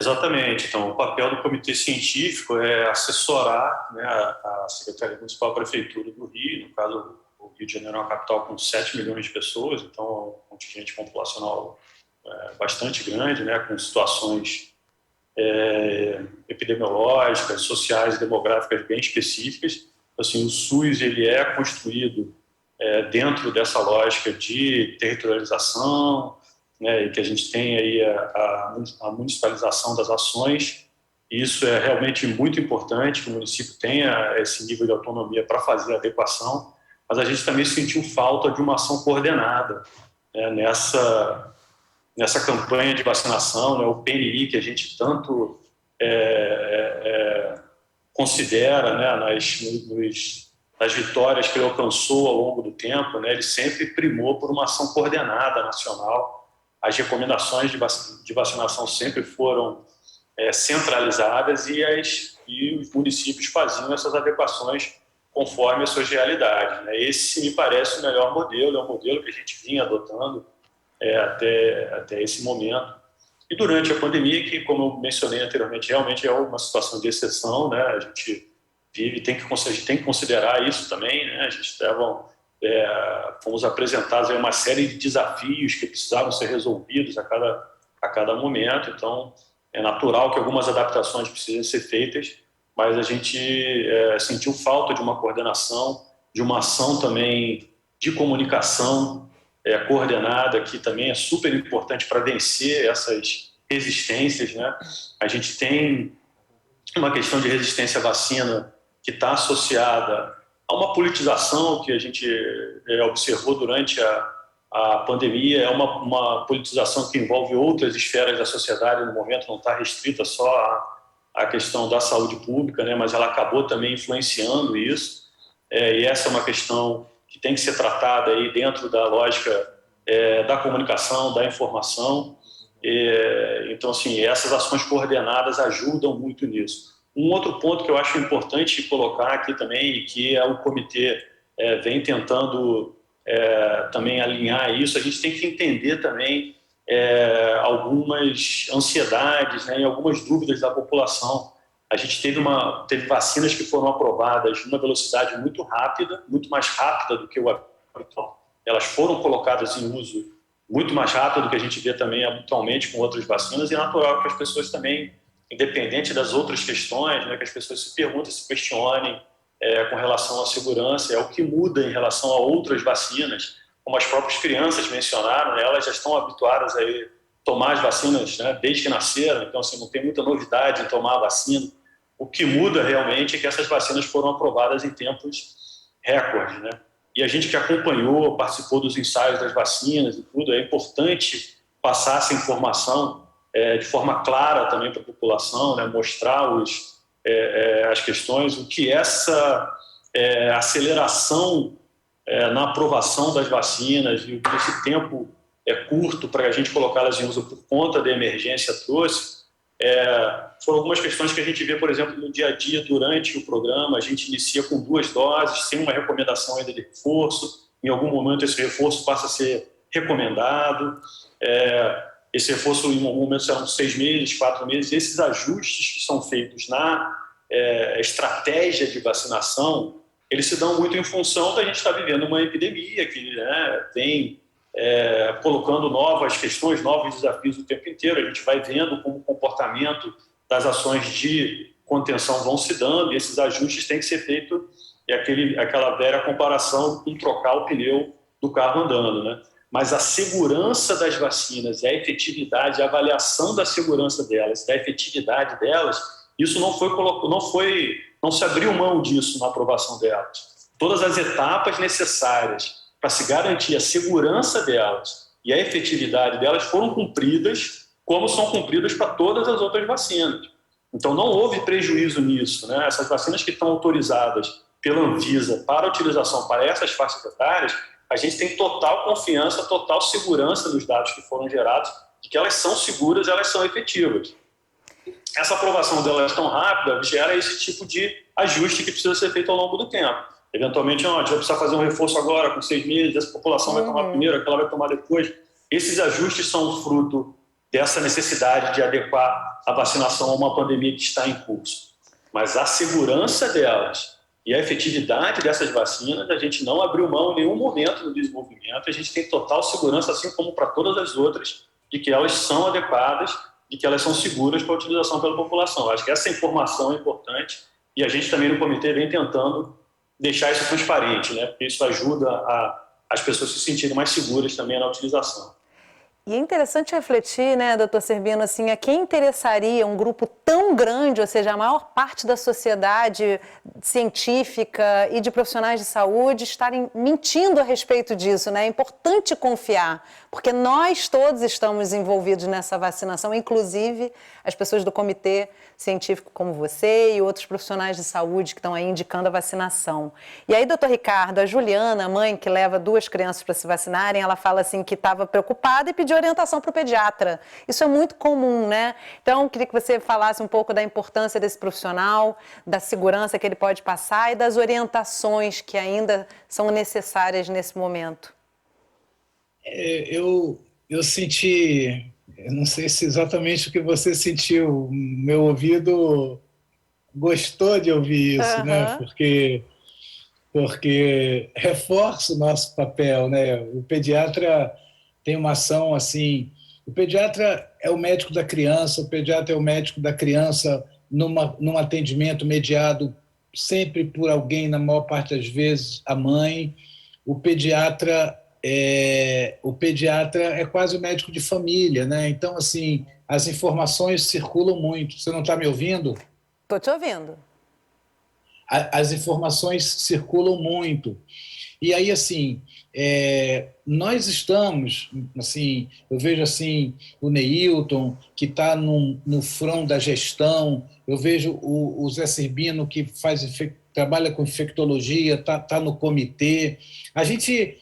Exatamente. Então, o papel do comitê científico é assessorar, né, a Secretaria Municipal, a Prefeitura do Rio. No caso, o Rio de Janeiro é uma capital com 7 milhões de pessoas, então é um contingente populacional bastante grande, né, com situações epidemiológicas, sociais e demográficas bem específicas. Assim, o SUS ele é construído dentro dessa lógica de territorialização, né, e que a gente tem aí a municipalização das ações. Isso é realmente muito importante, que o município tenha esse nível de autonomia para fazer a adequação, mas a gente também sentiu falta de uma ação coordenada, né, nessa campanha de vacinação, né, o PNI, que a gente tanto considera, né, nas vitórias que ele alcançou ao longo do tempo, né, ele sempre primou por uma ação coordenada nacional. As recomendações de vacinação sempre foram centralizadas e os municípios faziam essas adequações conforme as suas realidades, né? Esse me parece o melhor modelo, é um modelo que a gente vinha adotando até esse momento. E durante a pandemia, que, como eu mencionei anteriormente, realmente é uma situação de exceção, né? A gente vive, tem que considerar isso também, né? A gente fomos apresentados uma série de desafios que precisavam ser resolvidos a cada momento, então é natural que algumas adaptações precisem ser feitas, mas a gente sentiu falta de uma coordenação, de uma ação também de comunicação coordenada, que também é super importante para vencer essas resistências, né? A gente tem uma questão de resistência à vacina que está associada a uma politização que a gente observou durante a pandemia. É uma politização que envolve outras esferas da sociedade no momento, não está restrita só à questão da saúde pública, né, mas ela acabou também influenciando isso, e essa é uma questão que tem que ser tratada aí dentro da lógica da comunicação, da informação. Então, assim, essas ações coordenadas ajudam muito nisso. Um outro ponto que eu acho importante colocar aqui também, e que o comitê vem tentando também alinhar isso, a gente tem que entender também algumas ansiedades, né, e algumas dúvidas da população. A gente teve vacinas que foram aprovadas numa velocidade muito rápida, muito mais rápida do que o habitual. Elas foram colocadas em uso muito mais rápido do que a gente vê também habitualmente com outras vacinas, e é natural que as pessoas também independente das outras questões, né, que as pessoas se perguntam, se questionem com relação à segurança, é o que muda em relação a outras vacinas, como as próprias crianças mencionaram, né, elas já estão habituadas a tomar as vacinas, né, desde que nasceram, então assim, não tem muita novidade em tomar a vacina. O que muda realmente é que essas vacinas foram aprovadas em tempos recordes, né? E a gente que acompanhou, participou dos ensaios das vacinas e tudo, é importante passar essa informação de forma clara também para a população, né? Mostrar as questões, o que essa aceleração na aprovação das vacinas e esse tempo curto para a gente colocá-las em uso por conta da emergência trouxe, foram algumas questões que a gente vê, por exemplo, no dia a dia, durante o programa. A gente inicia com 2 doses, sem uma recomendação ainda de reforço. Em algum momento, esse reforço passa a ser recomendado. Esse reforço, em algum momento, serão 6 meses, 4 meses. Esses ajustes que são feitos na estratégia de vacinação, eles se dão muito em função da gente estar vivendo uma epidemia que, né, vem colocando novas questões, novos desafios o tempo inteiro. A gente vai vendo como o comportamento das ações de contenção vão se dando, e esses ajustes têm que ser feitos, aquela velha comparação com trocar o pneu do carro andando, né? Mas a segurança das vacinas, a efetividade, a avaliação da segurança delas, da efetividade delas, isso não se abriu mão disso na aprovação delas. Todas as etapas necessárias para se garantir a segurança delas e a efetividade delas foram cumpridas, como são cumpridas para todas as outras vacinas. Então, não houve prejuízo nisso, né? Essas vacinas que estão autorizadas pela Anvisa para utilização para essas faixas etárias, a gente tem total confiança, total segurança nos dados que foram gerados, de que elas são seguras, elas são efetivas. Essa aprovação delas tão rápida gera esse tipo de ajuste que precisa ser feito ao longo do tempo. Eventualmente, a gente vai precisar fazer um reforço agora, com 6 meses, essa população vai tomar primeiro, aquela vai tomar depois. Esses ajustes são fruto dessa necessidade de adequar a vacinação a uma pandemia que está em curso. Mas a segurança delas e a efetividade dessas vacinas, a gente não abriu mão em nenhum momento no desenvolvimento, a gente tem total segurança, assim como para todas as outras, de que elas são adequadas, de que elas são seguras para a utilização pela população. Acho que essa informação é importante e a gente também no comitê vem tentando deixar isso transparente, né? Porque isso ajuda as pessoas se sentirem mais seguras também na utilização. E é interessante refletir, né, doutor Cervino, assim, a quem interessaria um grupo tão grande, ou seja, a maior parte da sociedade científica e de profissionais de saúde estarem mentindo a respeito disso, né? É importante confiar, porque nós todos estamos envolvidos nessa vacinação, inclusive as pessoas do comitê científico como você e outros profissionais de saúde que estão aí indicando a vacinação. E aí, doutor Ricardo, a Juliana, a mãe que leva 2 crianças para se vacinarem, ela fala assim que estava preocupada e pediu orientação para o pediatra. Isso é muito comum, né? Então, queria que você falasse um pouco da importância desse profissional, da segurança que ele pode passar e das orientações que ainda são necessárias nesse momento. Eu senti, eu não sei se exatamente o que você sentiu, meu ouvido gostou de ouvir isso, né? Porque reforça o nosso papel, né? O pediatra tem uma ação assim, o pediatra é o médico da criança, o pediatra é o médico da criança num atendimento mediado sempre por alguém, na maior parte das vezes, a mãe. O pediatra é quase o médico de família, né? Então, assim, as informações circulam muito. Você não está me ouvindo? Estou te ouvindo. As informações circulam muito. E aí, assim, nós estamos, assim, eu vejo assim o Neilton, que está no front da gestão, eu vejo o Zé Cirbino, que trabalha com infectologia, está no comitê. A gente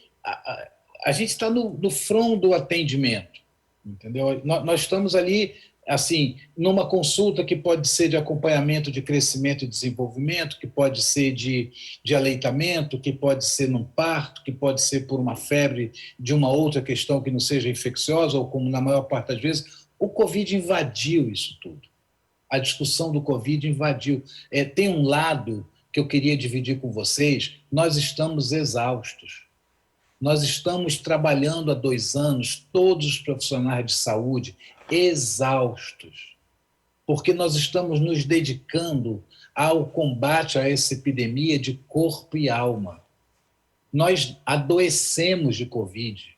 está no front do atendimento, entendeu? Nós estamos ali, assim, numa consulta que pode ser de acompanhamento de crescimento e desenvolvimento, que pode ser de aleitamento, que pode ser num parto, que pode ser por uma febre de uma outra questão que não seja infecciosa, ou como na maior parte das vezes. O Covid invadiu isso tudo. A discussão do Covid invadiu. Tem um lado que eu queria dividir com vocês: nós estamos exaustos. Nós estamos trabalhando há 2 anos, todos os profissionais de saúde, exaustos. porque nós estamos nos dedicando ao combate a essa epidemia de corpo e alma. Nós adoecemos de Covid.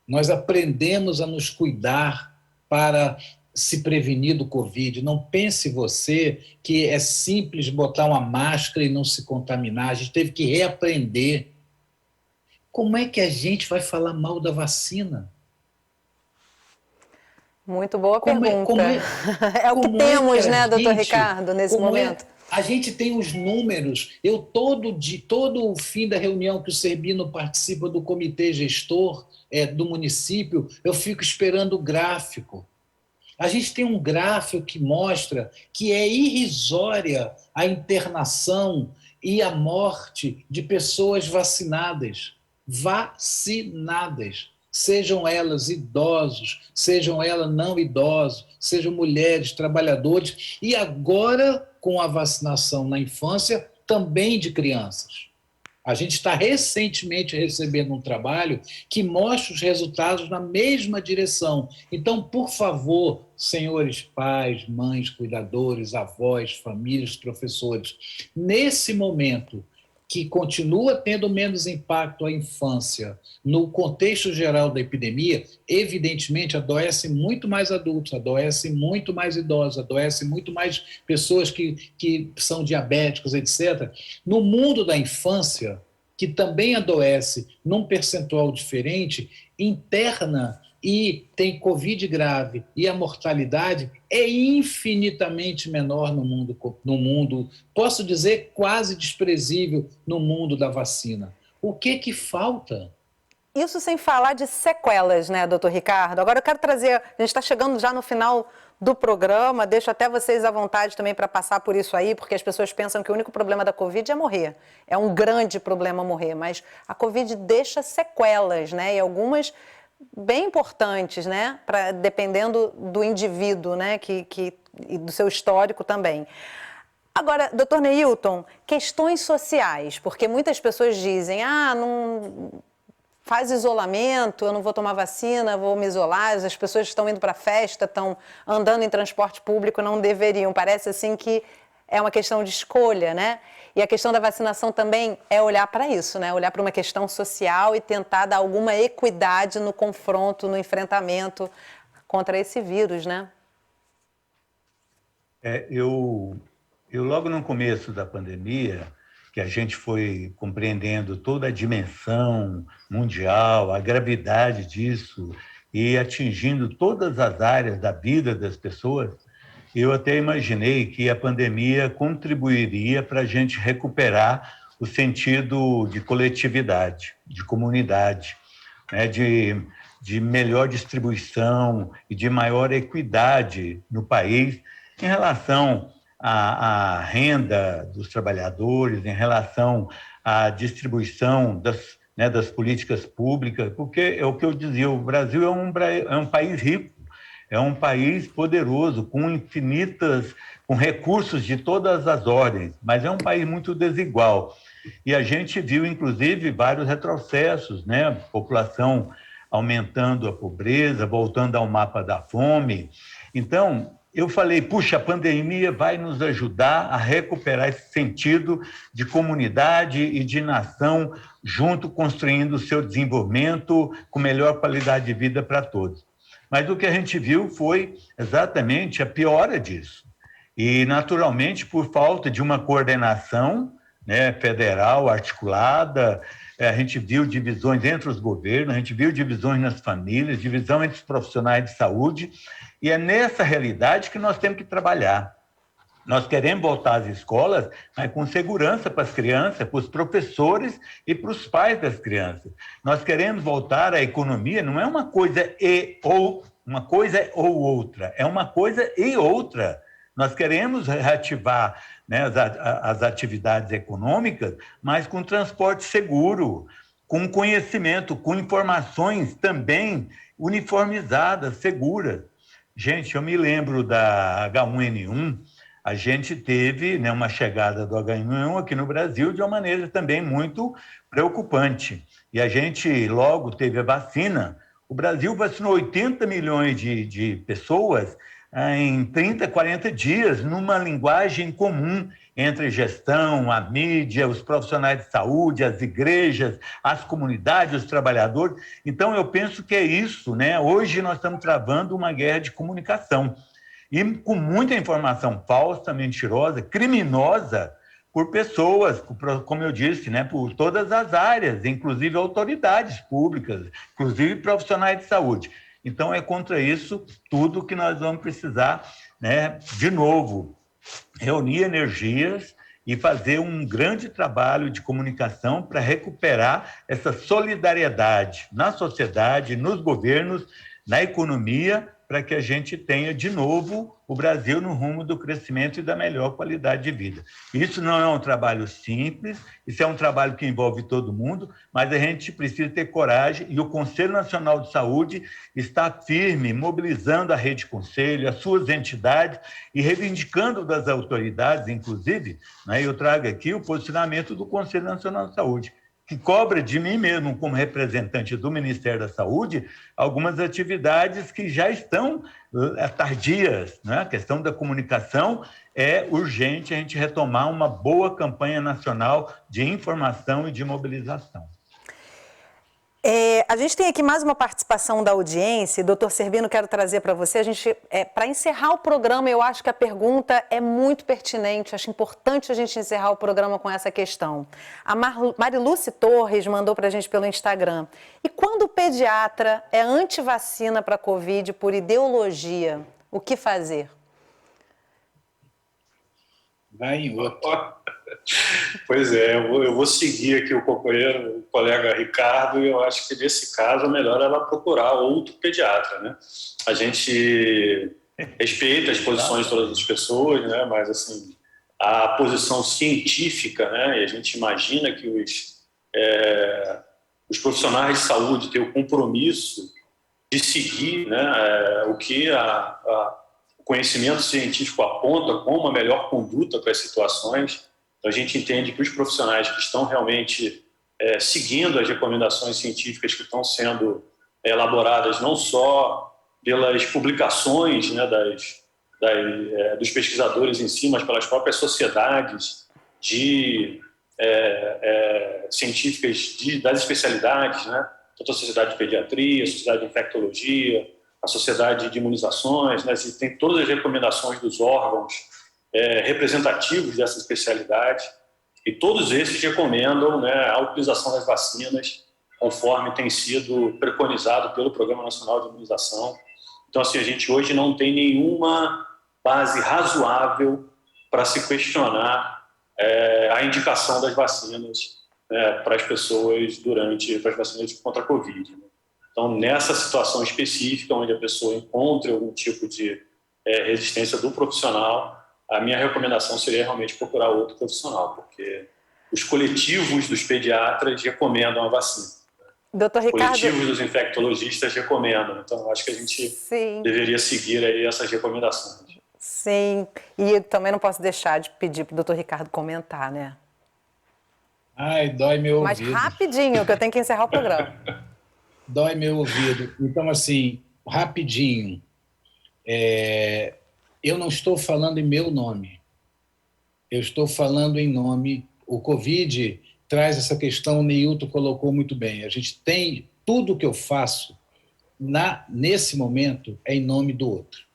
Nós aprendemos a nos cuidar para se prevenir do Covid. Não pense você que é simples botar uma máscara e não se contaminar. A gente teve que reaprender. Como é que a gente vai falar mal da vacina? Muito boa pergunta. É o que temos, né, doutor Ricardo, nesse momento? A gente tem os números. Eu, todo fim da reunião que o Serbino participa do comitê gestor do município, eu fico esperando o gráfico. A gente tem um gráfico que mostra que é irrisória a internação e a morte de pessoas vacinadas. Vacinadas. Sejam elas idosos, sejam elas não idosos, sejam mulheres, trabalhadores, e agora, com a vacinação na infância, também de crianças. A gente está recentemente recebendo um trabalho que mostra os resultados na mesma direção. Então, por favor, senhores pais, mães, cuidadores, avós, famílias, professores, nesse momento que continua tendo menos impacto a infância, no contexto geral da epidemia, evidentemente adoece muito mais adultos, adoece muito mais idosos, adoece muito mais pessoas que são diabéticos, etc. No mundo da infância, que também adoece num percentual diferente, interna e tem Covid grave e a mortalidade é infinitamente menor no mundo, posso dizer quase desprezível no mundo da vacina. O que falta? Isso sem falar de sequelas, né, doutor Ricardo? Agora eu quero trazer, a gente está chegando já no final do programa, deixo até vocês à vontade também para passar por isso aí, porque as pessoas pensam que o único problema da Covid é morrer. É um grande problema morrer, mas a Covid deixa sequelas, né, e algumas bem importantes, né, dependendo do indivíduo, né, e do seu histórico também. Agora, doutor Neilton, questões sociais, porque muitas pessoas dizem, não faz isolamento, eu não vou tomar vacina, vou me isolar, as pessoas estão indo para a festa, estão andando em transporte público, não deveriam. Parece assim que é uma questão de escolha, né? E a questão da vacinação também é olhar para isso, né? Olhar para uma questão social e tentar dar alguma equidade no confronto, no enfrentamento contra esse vírus, né? Eu logo no começo da pandemia, que a gente foi compreendendo toda a dimensão mundial, a gravidade disso e atingindo todas as áreas da vida das pessoas, eu até imaginei que a pandemia contribuiria para a gente recuperar o sentido de coletividade, de comunidade, né, de melhor distribuição e de maior equidade no país em relação à renda dos trabalhadores, em relação à distribuição das políticas públicas, porque é o que eu dizia, o Brasil é um país rico, é um país poderoso, com recursos de todas as ordens, mas é um país muito desigual. E a gente viu, inclusive, vários retrocessos, né? A população aumentando a pobreza, voltando ao mapa da fome. Então, eu falei, puxa, a pandemia vai nos ajudar a recuperar esse sentido de comunidade e de nação, junto construindo o seu desenvolvimento com melhor qualidade de vida para todos. Mas o que a gente viu foi exatamente a piora disso. E, naturalmente, por falta de uma coordenação, né, federal, articulada, a gente viu divisões entre os governos, a gente viu divisões nas famílias, divisão entre os profissionais de saúde, e é nessa realidade que nós temos que trabalhar. Nós queremos voltar às escolas, mas com segurança para as crianças, para os professores e para os pais das crianças. Nós queremos voltar à economia, não é uma coisa ou outra, é uma coisa e outra. Nós queremos reativar, né, as atividades econômicas, mas com transporte seguro, com conhecimento, com informações também uniformizadas, seguras. Gente, eu me lembro da H1N1, a gente teve, né, uma chegada do H1N1 aqui no Brasil de uma maneira também muito preocupante. E a gente logo teve a vacina. O Brasil vacinou 80 milhões de pessoas em 30, 40 dias, numa linguagem comum entre gestão, a mídia, os profissionais de saúde, as igrejas, as comunidades, os trabalhadores. Então, eu penso que é isso, né? Hoje nós estamos travando uma guerra de comunicação e com muita informação falsa, mentirosa, criminosa, por pessoas, como eu disse, né, por todas as áreas, inclusive autoridades públicas, inclusive profissionais de saúde. Então, é contra isso tudo que nós vamos precisar, né, de novo, reunir energias e fazer um grande trabalho de comunicação para recuperar essa solidariedade na sociedade, nos governos, na economia, para que a gente tenha, de novo, o Brasil no rumo do crescimento e da melhor qualidade de vida. Isso não é um trabalho simples, isso é um trabalho que envolve todo mundo, mas a gente precisa ter coragem e o Conselho Nacional de Saúde está firme, mobilizando a Rede Conselho, as suas entidades e reivindicando das autoridades, inclusive, né, eu trago aqui o posicionamento do Conselho Nacional de Saúde, que cobra de mim mesmo, como representante do Ministério da Saúde, algumas atividades que já estão tardias, né? A questão da comunicação é urgente a gente retomar uma boa campanha nacional de informação e de mobilização. A gente tem aqui mais uma participação da audiência. Doutor Cervino, quero trazer para você. Para encerrar o programa, eu acho que a pergunta é muito pertinente. Acho importante a gente encerrar o programa com essa questão. A Mariluce Torres mandou para a gente pelo Instagram. E quando o pediatra é anti-vacina para a Covid por ideologia, o que fazer? Vai em outro. Pois é, eu vou seguir aqui o companheiro, o colega Ricardo, e eu acho que nesse caso é melhor ela procurar outro pediatra, né? A gente respeita as posições de todas as pessoas, né? Mas assim, a posição científica, né? E a gente imagina que os profissionais de saúde têm o compromisso de seguir, né? O que o conhecimento científico aponta como a melhor conduta para as situações. Então, a gente entende que os profissionais que estão realmente seguindo as recomendações científicas que estão sendo elaboradas não só pelas publicações, né, dos pesquisadores em si, mas pelas próprias sociedades científicas das especialidades, né, tanto a Sociedade de Pediatria, a Sociedade de Infectologia, a Sociedade de Imunizações, né, tem todas as recomendações dos órgãos representativos dessa especialidade, e todos esses recomendam, né, a utilização das vacinas conforme tem sido preconizado pelo Programa Nacional de Imunização. Então, assim, a gente hoje não tem nenhuma base razoável para se questionar a indicação das vacinas para as pessoas para as vacinas contra a Covid. Então, nessa situação específica, onde a pessoa encontre algum tipo de resistência do profissional, a minha recomendação seria realmente procurar outro profissional, porque os coletivos dos pediatras recomendam a vacina. Doutor Ricardo... Os coletivos dos infectologistas recomendam. Então, acho que a gente deveria seguir aí essas recomendações. Sim, e também não posso deixar de pedir para o doutor Ricardo comentar, né? Ai, dói meu ouvido. Mas rapidinho, que eu tenho que encerrar o programa. Dói meu ouvido. Então, assim, rapidinho. Eu não estou falando em meu nome. Eu estou falando em nome... O Covid traz essa questão, o Neilton colocou muito bem. A gente tem... Tudo que eu faço, nesse momento, é em nome do outro.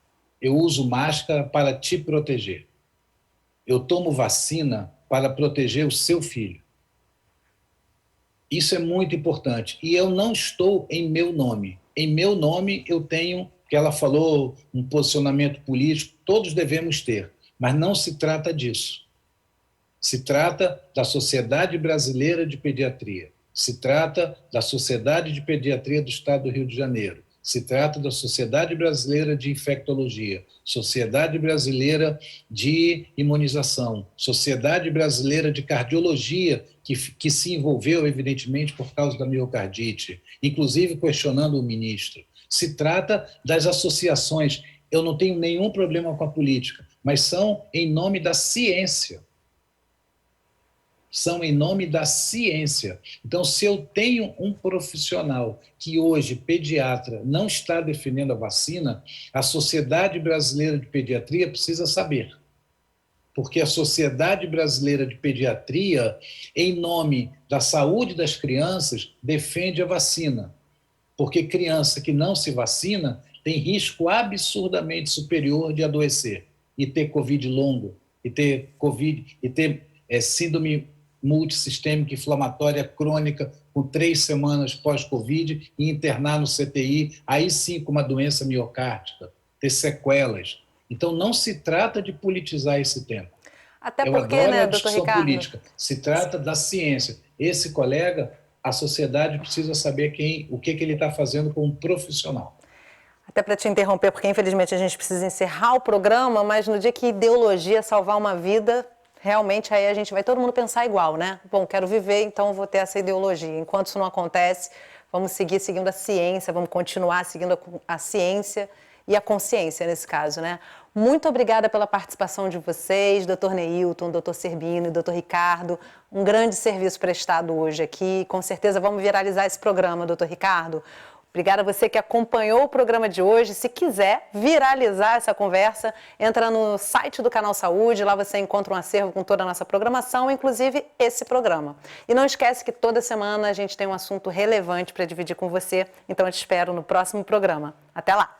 Eu uso máscara para te proteger. Eu tomo vacina para proteger o seu filho. Isso é muito importante. E eu não estou em meu nome. Em meu nome, eu tenho... que ela falou, um posicionamento político, todos devemos ter, mas não se trata disso. Se trata da Sociedade Brasileira de Pediatria, se trata da Sociedade de Pediatria do Estado do Rio de Janeiro, se trata da Sociedade Brasileira de Infectologia, Sociedade Brasileira de Imunização, Sociedade Brasileira de Cardiologia, que se envolveu, evidentemente, por causa da miocardite, inclusive questionando o ministro. Se trata das associações. Eu não tenho nenhum problema com a política, mas são em nome da ciência. são em nome da ciência. Então, se eu tenho um profissional que hoje, pediatra, não está defendendo a vacina, a Sociedade Brasileira de Pediatria precisa saber. Porque a Sociedade Brasileira de Pediatria, em nome da saúde das crianças, defende a vacina. Porque criança que não se vacina tem risco absurdamente superior de adoecer e ter Covid longo, e ter Covid, e ter síndrome multissistêmica inflamatória crônica com 3 semanas pós-Covid e internar no CTI, aí sim com uma doença miocárdica, ter sequelas. Então não se trata de politizar esse tema. Até porque, né, a discussão doutor Ricardo? política. Se trata da ciência. Esse colega, a sociedade precisa saber o que ele está fazendo como profissional. Até para te interromper, porque infelizmente a gente precisa encerrar o programa, mas no dia que ideologia salvar uma vida, realmente aí a gente vai todo mundo pensar igual, né? Bom, quero viver, então vou ter essa ideologia. Enquanto isso não acontece, vamos seguir seguindo a ciência, vamos continuar seguindo a ciência e a consciência nesse caso, né? Muito obrigada pela participação de vocês, doutor Neilton, doutor Cerbino e doutor Ricardo. Um grande serviço prestado hoje aqui. Com certeza vamos viralizar esse programa, doutor Ricardo. Obrigada a você que acompanhou o programa de hoje. Se quiser viralizar essa conversa, entra no site do Canal Saúde, lá você encontra um acervo com toda a nossa programação, inclusive esse programa. E não esquece que toda semana a gente tem um assunto relevante para dividir com você, então eu te espero no próximo programa. Até lá!